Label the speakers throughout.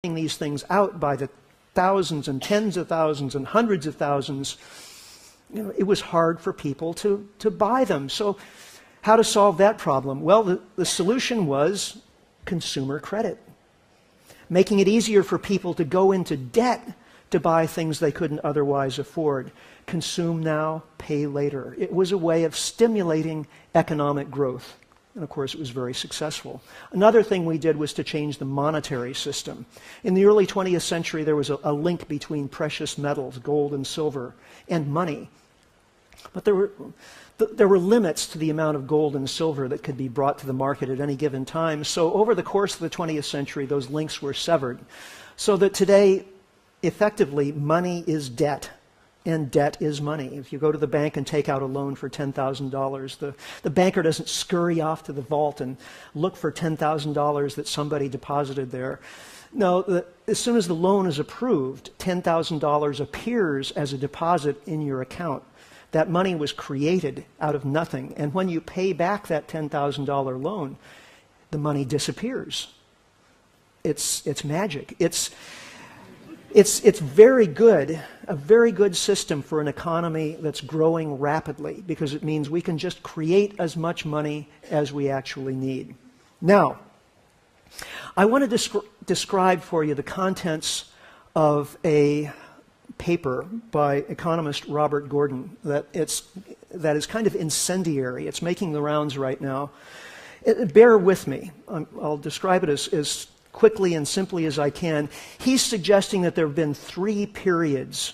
Speaker 1: these things out by the thousands and tens of thousands and hundreds of thousands, it was hard for people to buy them. So how to solve that problem? Well, the solution was consumer credit, making it easier for people to go into debt to buy things they couldn't otherwise afford. Consume now, pay later. It was a way of stimulating economic growth. And of course, it was very successful. Another thing we did was to change the monetary system. In the early 20th century, there was a link between precious metals, gold and silver, and money. But there were limits to the amount of gold and silver that could be brought to the market at any given time. So over the course of the 20th century, those links were severed. So that today, effectively, money is debt. And debt is money. If you go to the bank and take out a loan for $10,000, the banker doesn't scurry off to the vault and look for $10,000 that somebody deposited there. No, as soon as the loan is approved, $10,000 appears as a deposit in your account. That money was created out of nothing. And when you pay back that $10,000 loan, the money disappears. It's magic. It's very good, a very good system for an economy that's growing rapidly, because it means we can just create as much money as we actually need. Now, I want to describe for you the contents of a paper by economist Robert Gordon that is kind of incendiary. It's making the rounds right now. Bear with me. I'll describe it as quickly and simply as I can. He's suggesting that there have been 3 periods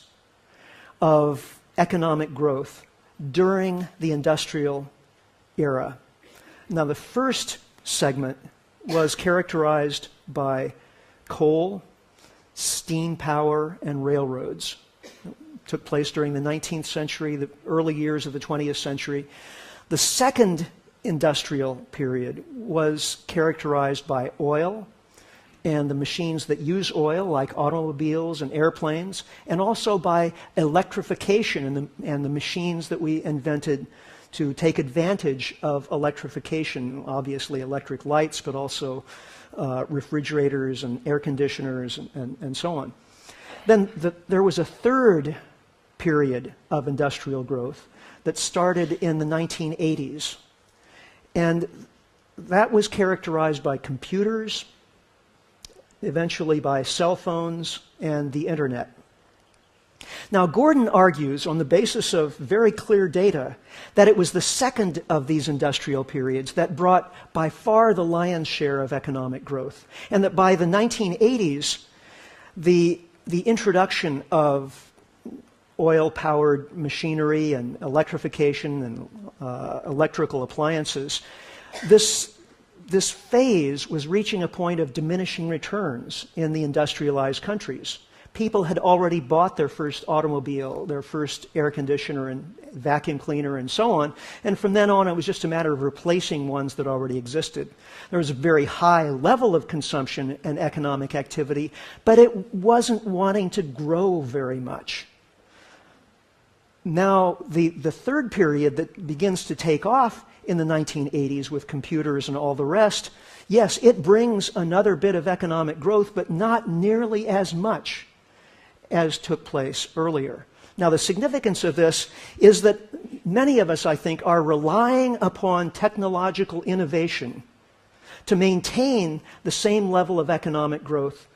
Speaker 1: of economic growth during the industrial era. Now, the first segment was characterized by coal, steam power, and railroads. It took place during the 19th century, the early years of the 20th century. The second industrial period was characterized by oil, and the machines that use oil, like automobiles and airplanes, and also by electrification and the machines that we invented to take advantage of electrification, obviously electric lights, but also refrigerators and air conditioners and so on. Then there was a third period of industrial growth that started in the 1980s, and that was characterized by computers, eventually by cell phones and the internet. Now, Gordon argues, on the basis of very clear data, that it was the second of these industrial periods that brought by far the lion's share of economic growth, and that by the 1980s, the introduction of oil-powered machinery and electrification and electrical appliances, this phase was reaching a point of diminishing returns in the industrialized countries. People had already bought their first automobile, their first air conditioner and vacuum cleaner and so on, and from then on it was just a matter of replacing ones that already existed. There was a very high level of consumption and economic activity, but it wasn't wanting to grow very much. Now, the third period that begins to take off in the 1980s with computers and all the rest, yes, it brings another bit of economic growth, but not nearly as much as took place earlier. Now, the significance of this is that many of us, I think, are relying upon technological innovation to maintain the same level of economic growth